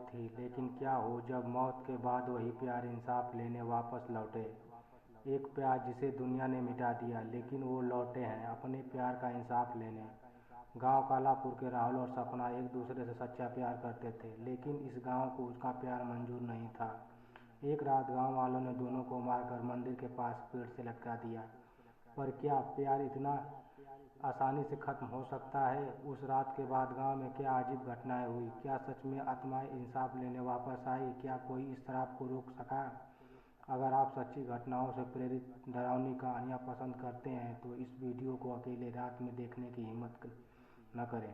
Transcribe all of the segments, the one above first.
थी, लेकिन क्या हो जब मौत के बाद वही प्यार इंसाफ लेने वापस लौटे। एक प्यार जिसे दुनिया ने मिटा दिया, लेकिन वो लौटे हैं अपने प्यार का इंसाफ लेने। गांव कालापुर के राहुल और सपना एक दूसरे से सच्चा प्यार करते थे, लेकिन इस गांव को उसका प्यार मंजूर नहीं था। एक रात गांव वालों ने दोनों को मारकर मंदिर के पास पेड़ से लटका दिया। पर क्या प्यार इतना आसानी से खत्म हो सकता है? उस रात के बाद गांव में क्या अजीब घटनाएं हुई? क्या सच में आत्माएं इंसाफ लेने वापस आई? क्या कोई इस शराब को रोक सका? अगर आप सच्ची घटनाओं से प्रेरित डरावनी कहानियां पसंद करते हैं तो इस वीडियो को अकेले रात में देखने की हिम्मत न करें।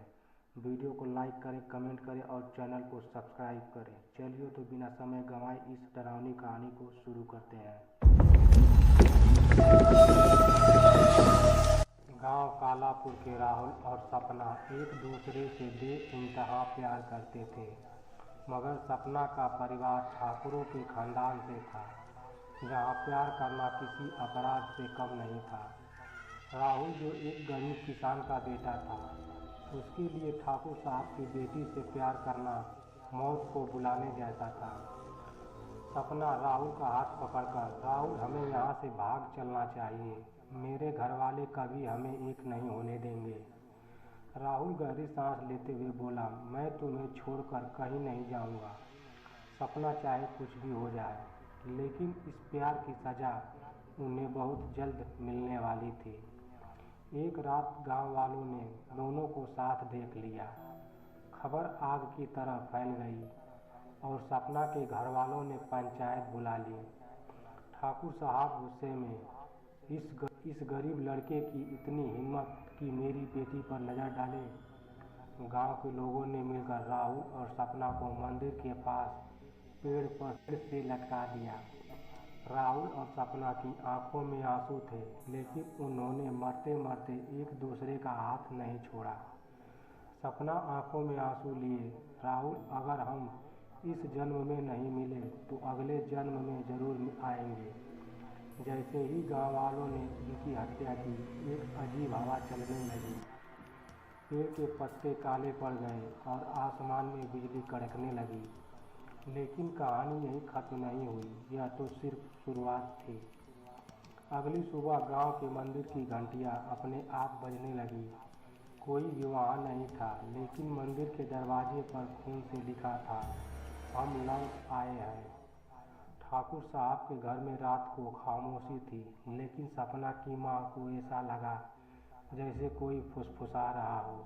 वीडियो को लाइक करें, कमेंट करें और चैनल को सब्सक्राइब करें। चलिए तो बिना समय गंवाए इस डरावनी कहानी को शुरू करते हैं। गांव कालापुर के राहुल और सपना एक दूसरे से बेइंतहा प्यार करते थे, मगर सपना का परिवार ठाकुरों के खानदान से था, जहां प्यार करना किसी अपराध से कम नहीं था। राहुल जो एक गरीब किसान का बेटा था, उसके लिए ठाकुर साहब की बेटी से प्यार करना मौत को बुलाने जैसा था। सपना राहुल का हाथ पकड़कर, राहुल हमें यहाँ से भाग चलना चाहिए, मेरे घर वाले कभी हमें एक नहीं होने देंगे। राहुल गहरी सांस लेते हुए बोला, मैं तुम्हें छोड़कर कहीं नहीं जाऊंगा। सपना चाहे कुछ भी हो जाए, लेकिन इस प्यार की सजा उन्हें बहुत जल्द मिलने वाली थी। एक रात गांव वालों ने दोनों को साथ देख लिया। खबर आग की तरह फैल गई और सपना के घर वालों ने पंचायत बुला ली। ठाकुर साहब गुस्से में, इस गरीब लड़के की इतनी हिम्मत कि मेरी बेटी पर नज़र डाले। गांव के लोगों ने मिलकर राहुल और सपना को मंदिर के पास पेड़ से लटका दिया। राहुल और सपना की आंखों में आंसू थे, लेकिन उन्होंने मरते मरते एक दूसरे का हाथ नहीं छोड़ा। सपना आंखों में आंसू लिए, राहुल अगर हम इस जन्म में नहीं मिले तो अगले जन्म में जरूर आएंगे। जैसे ही गांव वालों ने उनकी हत्या की, एक अजीब हवा चलने लगी। पेड़ के पत्ते काले पड़ गए और आसमान में बिजली कड़कने लगी। लेकिन कहानी यही खत्म नहीं हुई, यह तो सिर्फ शुरुआत थी। अगली सुबह गांव के मंदिर की घंटियां अपने आप बजने लगी। कोई भी वहाँ नहीं था, लेकिन मंदिर के दरवाजे पर खून से लिखा था, हम लौट आए हैं। ठाकुर साहब के घर में रात को खामोशी थी, लेकिन सपना की माँ को ऐसा लगा जैसे कोई फुसफुसा रहा हो,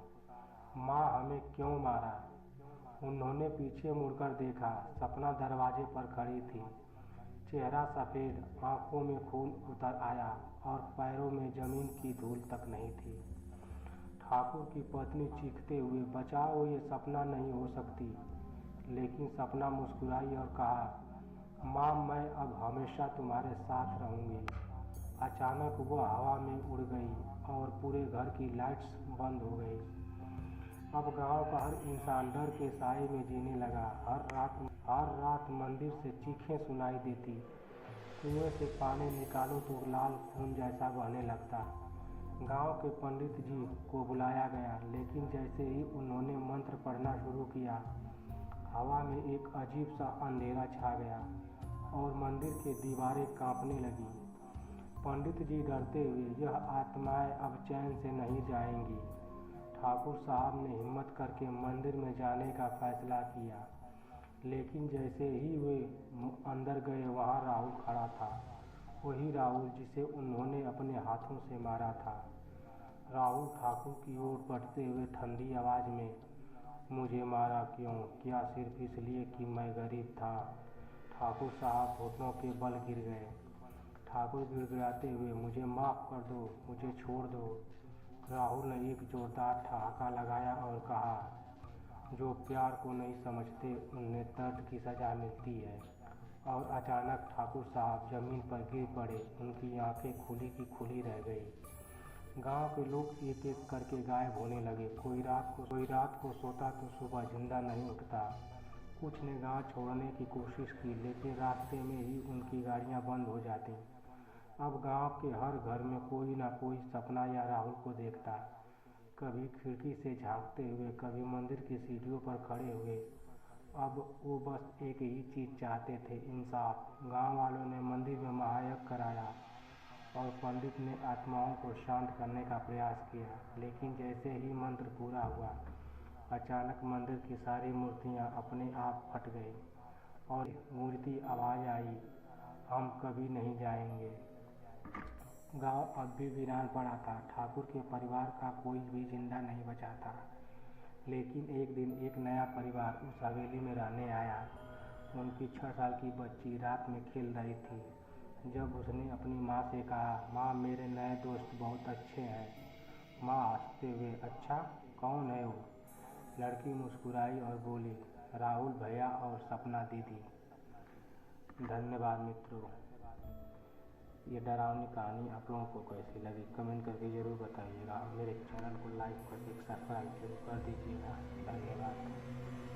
माँ हमें क्यों मारा? उन्होंने पीछे मुड़कर देखा, सपना दरवाजे पर खड़ी थी। चेहरा सफ़ेद, आंखों में खून उतर आया और पैरों में जमीन की धूल तक नहीं थी। ठाकुर की पत्नी चीखते हुए, बचाओ, ये सपना नहीं हो सकती। लेकिन सपना मुस्कुराई और कहा, माँ मैं अब हमेशा तुम्हारे साथ रहूँगी। अचानक वह हवा में उड़ गई और पूरे घर की लाइट्स बंद हो गई। अब गांव का हर इंसान डर के साए में जीने लगा। हर रात मंदिर से चीखें सुनाई देती, कुएं से पानी निकालो तो लाल खून जैसा बहने लगता। गांव के पंडित जी को बुलाया गया, लेकिन जैसे ही उन्होंने मंत्र पढ़ना शुरू किया, हवा में एक अजीब सा अंधेरा छा गया और मंदिर की दीवारें कांपने लगी। पंडित जी डरते हुए, यह आत्माएं अब चैन से नहीं जाएंगी। ठाकुर साहब ने हिम्मत करके मंदिर में जाने का फैसला किया, लेकिन जैसे ही वे अंदर गए, वहाँ राहुल खड़ा था, वही राहुल जिसे उन्होंने अपने हाथों से मारा था। राहुल ठाकुर की ओर बढ़ते हुए ठंडी आवाज़ में, मुझे मारा क्यों? क्या सिर्फ इसलिए कि मैं गरीब था? ठाकुर साहब घुटनों के बल गिर गए। ठाकुर गिड़गिड़ाते हुए, मुझे माफ़ कर दो, मुझे छोड़ दो। राहुल ने एक जोरदार ठहाका लगाया और कहा, जो प्यार को नहीं समझते उन्हें दर्द की सज़ा मिलती है। और अचानक ठाकुर साहब जमीन पर गिर पड़े, उनकी आंखें खुली की खुली रह गई। गांव के लोग एक एक करके गायब होने लगे। कोई रात को सोता तो सुबह जिंदा नहीं उठता। कुछ ने गांव छोड़ने की कोशिश की, लेकिन रास्ते में ही उनकी गाड़ियां बंद हो जाती। अब गांव के हर घर में कोई ना कोई सपना या राहुल को देखता, कभी खिड़की से झांकते हुए, कभी मंदिर की सीढ़ियों पर खड़े हुए अब वो बस एक ही चीज़ चाहते थे, इंसाफ। गांव वालों ने मंदिर में महायज्ञ कराया और पंडित ने आत्माओं को शांत करने का प्रयास किया, लेकिन जैसे ही मंत्र पूरा हुआ, अचानक मंदिर की सारी मूर्तियां अपने आप फट गईं और गूंजती आवाज़ आई, हम कभी नहीं जाएंगे। गांव अब भी वीरान पड़ा था। ठाकुर के परिवार का कोई भी जिंदा नहीं बचा था। लेकिन एक दिन एक नया परिवार उस हवेली में रहने आया। उनकी 6 साल की बच्ची रात में खेल रही थी। जब उसने अपनी माँ से कहा, माँ मेरे नए दोस्त बहुत अच्छे हैं। माँ हंसते हुए, अच्छा कौन है वो? लड़की मुस्कुराई और बोली, राहुल भैया और सपना दीदी। धन्यवाद मित्रों। ये डरावनी कहानी आप लोगों को कैसी लगी कमेंट करके ज़रूर बताइएगा और मेरे चैनल को लाइक करके सब्सक्राइब जरूर कर दीजिएगा। धन्यवाद।